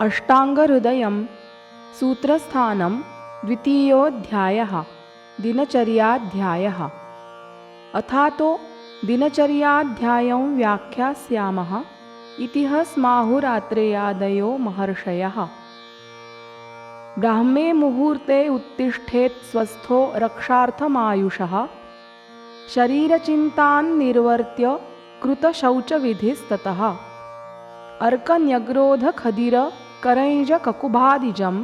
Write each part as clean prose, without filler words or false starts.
अष्टाङ्गहृदयं सूत्रस्थानं द्वितीयोऽध्यायः दिनचर्याध्यायः। अथातो दिनचर्याध्यायं व्याख्यास्यामः इति स्माहुरात्रेयादयो महर्षयः। ब्राह्मे मुहूर्ते उत्तिष्ठेत् स्वस्थो रक्षार्थमायुषः, शरीरचिन्तान् निर्वर्त्य कृतशौचविधिस्ततः। अर्कन्यग्रोधखदिरकरञ्जककुभादिजं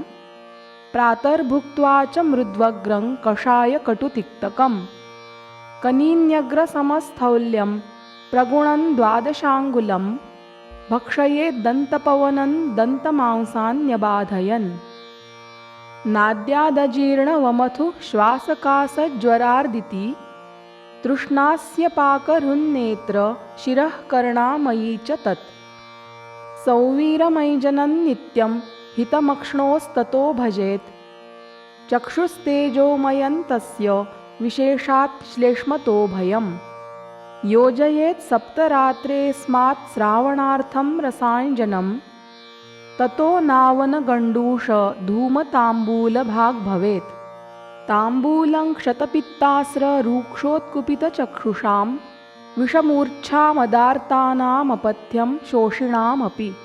प्रातर्भुक्त्वा च मृद्वग्रं कषायकटुतिक्तकं कनीन्यग्रसमस्थौल्यं प्रगुणन् द्वादशाङ्गुलं भक्षयेद्दन्तपवनं दन्तमांसान्यबाधयन्। नाद्यादजीर्णवमथु श्वासकासज्वरार्दिति तृष्णास्य पाकहृन्नेत्र शिरः कर्णामयी च तत्। सौवीरमैजनं नित्यं हितमक्ष्णोस्ततो भजेत्, चक्षुस्तेजोमयं तस्य विशेषात् श्लेष्मतो भयं। योजयेत् सप्तरात्रेऽस्मात् श्रावणार्थं रसाञ्जनं, ततो नावनगण्डूष धूमताम्बूलभाग् भवेत्। ताम्बूलं क्षतपित्तास्र रूक्षोत्कुपितचक्षुषां विषमूर्च्छामदार्तानामपथ्यं शोषिणामपि।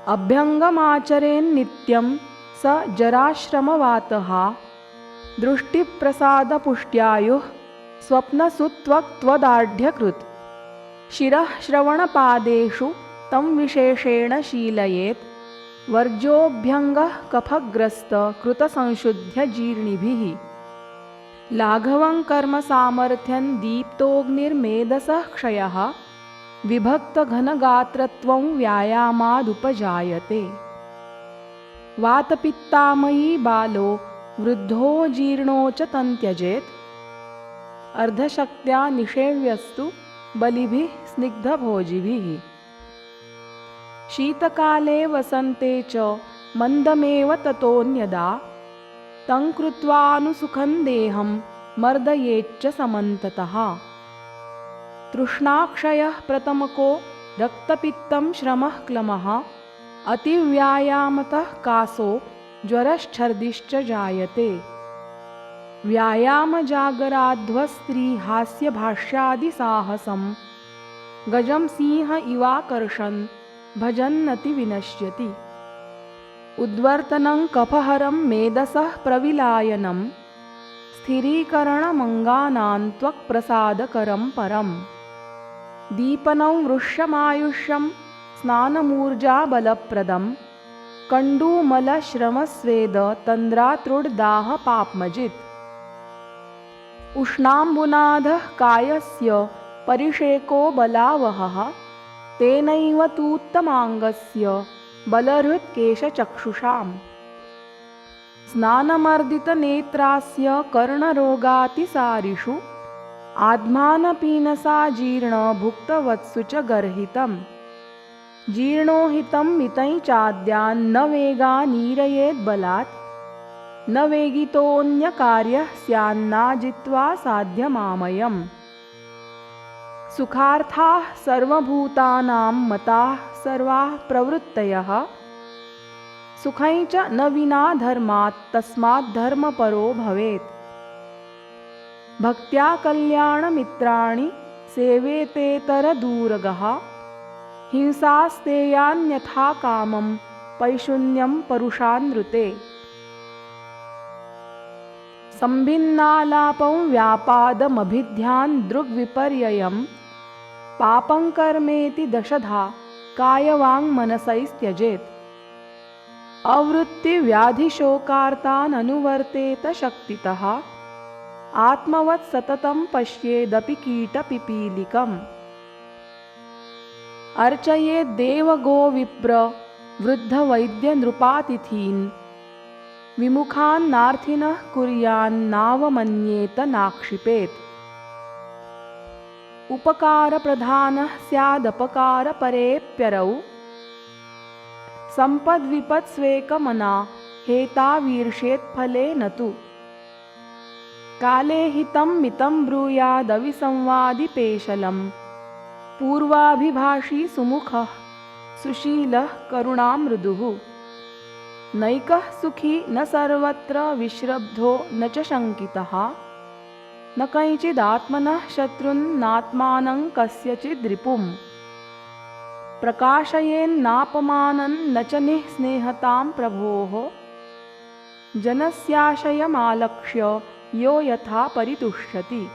अभ्यङ्गमाचरेन्नित्यं स जराश्रमवातः, दृष्टिप्रसादपुष्ट्यायुः स्वप्नसुत्वक्त्वदाढ्यकृत्। शिरः श्रवणपादेषु तं विशेषेण शीलयेत्, वर्ज्योऽभ्यङ्गः कफग्रस्त कृतसंशुद्ध्यजीर्णिभिः। लाघवं कर्मसामर्थ्यं दीप्तोऽग्निर्मेधसः क्षयः, विभक्तघनगात्रत्वं व्यायामादुपजायते। वातपित्तामयी बालो वृद्धो जीर्णो च तं त्यजेत्, अर्धशक्त्या निषेव्यस्तु बलिभिः स्निग्धभोजिभिः। शीतकाले वसन्ते च मन्दमेव ततोऽन्यदा, तं कृत्वानुसुखं देहं मर्दयेच्च समन्ततः। तृष्णाक्षयः प्रथमको रक्तपित्तं श्रमः क्लमः, अतिव्यायामतः कासो ज्वरश्छर्दिश्च जायते। व्यायामजागराध्वस्त्रीहास्यभाष्यादिसाहसं गजं सिंह इवाकर्षन् भजन्नतिविनश्यति। उद्वर्तनं कफहरं मेधसः प्रविलायनं, स्थिरीकरणमङ्गानां त्वक्प्रसादकरं परम्। दीपनं वृष्यमायुष्यं स्नानमूर्जाबलप्रदं, कण्डूमलश्रमस्वेद तन्द्रातृड्दाहपाप्मजित्। उष्णाम्बुनादः कायस्य परिषेको बलावहः, तेनैव तूत्तमाङ्गस्य बलहृत्केशचक्षुषाम्। स्नानमर्दितनेत्रास्य कर्णरोगातिसारिषु, आध्मानपीनसा जीर्णभुक्तवत्सु च गर्हितम्। जीर्णोहितं मितं चाद्यान्न वेगानीरयेद्बलात्, न वेगितोऽन्यकार्यः स्यान्नाजित्वा साध्यमामयम्। सुखार्थाः सर्वभूतानां मताः सर्वाः प्रवृत्तयः, सुखं च न विना धर्मात् तस्माद्धर्मपरो भवेत्। भक्त्या कल्याणमित्राणि सेवेतेतरदूरगः, हिंसास्तेयान्यथा कामं पैशून्यं परुषानृते। सम्भिन्नालापं व्यापादमभिध्यान् दृग्विपर्ययं, पापं कर्मेति दशधा कायवाङ्मनसैस्त्यजेत्। अवृत्तिव्याधिशोकार्तान् अनुवर्तेत शक्तितः, आत्मवत् सततं पश्येदपि कीटपिपीलिकम्। अर्चयेद्देवगोविप्र वृद्धवैद्यनृपातिथीन्, विमुखान्नार्थिनः कुर्यान्नावमन्येत नाक्षिपेत्। उपकारप्रधानः स्यादपकारपरेऽप्यरौ, सम्पद्विपत्स्वेकमना हेतावीर्षेत्फले न तु। काले हितं मितं ब्रूयादविसंवादिपेशलं, पूर्वाभिभाषी सुमुखः सुशीलः करुणामृदुः। नैकः सुखी न सर्वत्र विश्रब्धो न च शङ्कितः। न कैचिदात्मनः शत्रुन्नात्मानं कस्यचिद्रिपुम्। प्रकाशयेन्नापमानं न च निःस्नेहतां प्रभोः। जनस्याशयमालक्ष्य यो यथा परितुष्यति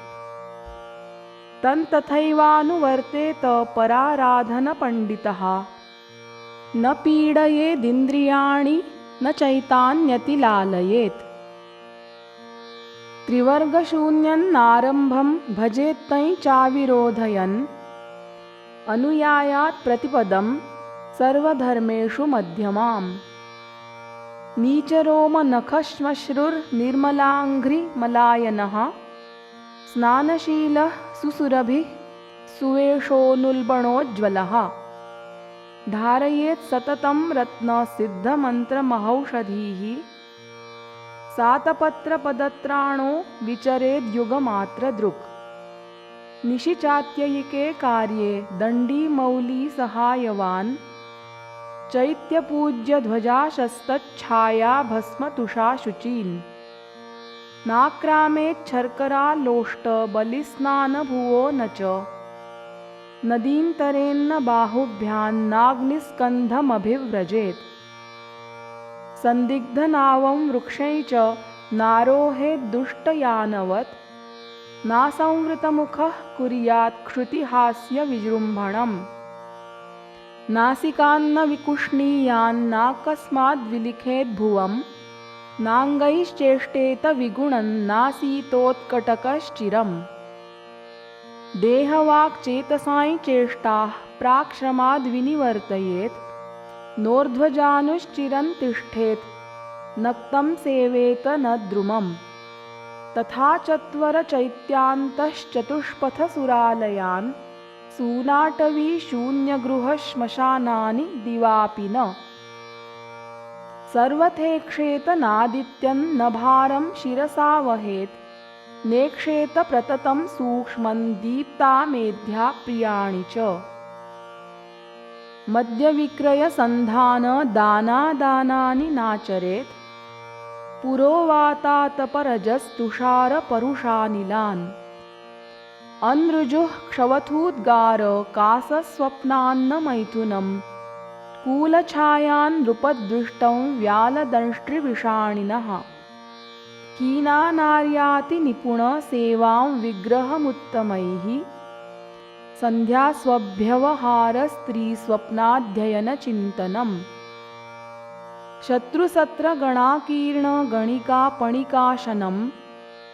तन्तथैवानुवर्तेत पराराधनपण्डितः। न पीडयेदिन्द्रियाणि न चैतान्यतिलालयेत्। त्रिवर्गशून्यन्नारम्भं भजेत्तञ् चाविरोधयन्। अनुयायात् प्रतिपदं सर्वधर्मेषु मध्यमाम्। नीचरोमनखश्मश्रुर्निर्मलाङ्घ्रिमलायनः स्नानशीलः सुसुरभिः सुवेशोऽनुल्बणोज्ज्वलः। धारयेत् सततं रत्नसिद्धमन्त्रमहौषधीः। सातपत्रपदत्राणो विचरेद्युगमात्रदृक्। निशिचात्ययिके कार्ये दण्डीमौलिसहायवान्। चैत्यपूज्यध्वजाशस्तच्छायाभस्मतुषा शुचीन्। नाक्रामेच्छर्करालोष्टबलिस्नानभुवो न च। नदीन्तरेन्न बाहुभ्यान्नाग्निस्कन्धमभिव्रजेत्। सन्दिग्धनावं वृक्षैः च नारोहेद्दुष्टयानवत्। नासंवृतमुखः कुर्यात् क्षुतिहास्यविजृम्भणम्। नासिकान्न विकुष्णीयान्नाकस्माद्विलिखेद्भुवम्। नाङ्गैश्चेष्टेत विगुणन् नासीतोत्कटकश्चिरम्। देहवाक्चेतसां चेष्टाः प्राक्श्रमाद्विनिवर्तयेत्। नोर्ध्वजानुश्चिरन् तिष्ठेत् नक्तं सेवेत न द्रुमम्। तथा चत्वरचैत्यान्तश्चतुष्पथसुरालयान्। सूनाटवी शून्यगृहश्मशानानि दिवापि न। सर्वथेक्षेत नादित्यं न भारं शिरसा वहेत्। नेक्षेत प्रततं सूक्ष्मं दीप्ता मेध्या प्रियाणि च। मद्यविक्रयसन्धानदानादानानि नाचरेत्। पुरोवातातपरजस्तुषारपरुषानिलान्। अनृजुः क्षवथूद्गारकासस्वप्नान्नमैथुनं। कूलछायान् नृपदृष्टं व्यालदंष्ट्रिविषाणिनः। हीनानार्यातिनिपुणसेवां विग्रहमुत्तमैः। सन्ध्यास्वभ्यवहारस्त्रीस्वप्नाध्ययनचिन्तनम्। शत्रुसत्रगणाकीर्णगणिकापणिकाशनं।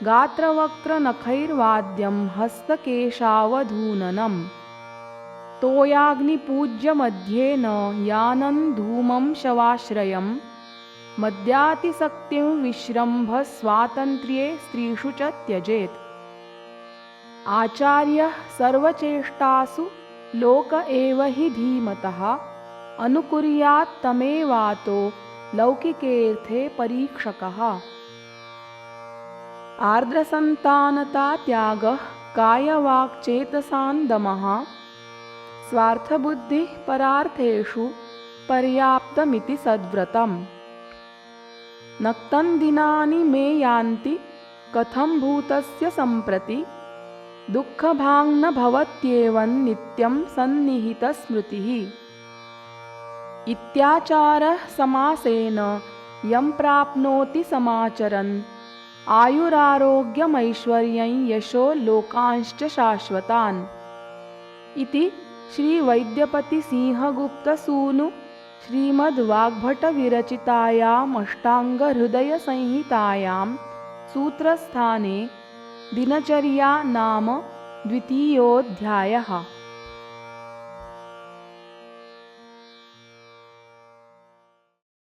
गात्रवक्त्रनखैर्वाद्यं हस्तकेशावधूननम्। तोयाग्निपूज्यमध्येन यानं धूमं शवाश्रयं। मद्यातिसक्तिं विश्रम्भस्वातन्त्र्ये स्त्रीषु च त्यजेत्। आचार्यः सर्वचेष्टासु लोक एव हि धीमतः। अनुकुर्यात् तमेवातो लौकिकेऽर्थे परीक्षकः। आर्द्रसन्तानता त्यागः कायवाक्चेतसां दमः। स्वार्थबुद्धिः परार्थेषु पर्याप्तमिति सद्व्रतम्। नक्तं दिनानि मे यान्ति कथं भूतस्य सम्प्रति। दुःखभाङ् न भवत्येवं नित्यं सन्निहितस्मृतिः। इत्याचारः समासेन यं प्राप्नोति समाचरन्। आयुरारोग्यमैश्वर्यं यशो लोकांश्च शाश्वतान्। इति श्रीवैद्यपतिसिंहगुप्तसूनु श्रीमद्वाग्भटविरचितायामष्टाङ्गहृदयसंहितायां सूत्रस्थाने दिनचर्या नाम द्वितीयोऽध्यायः।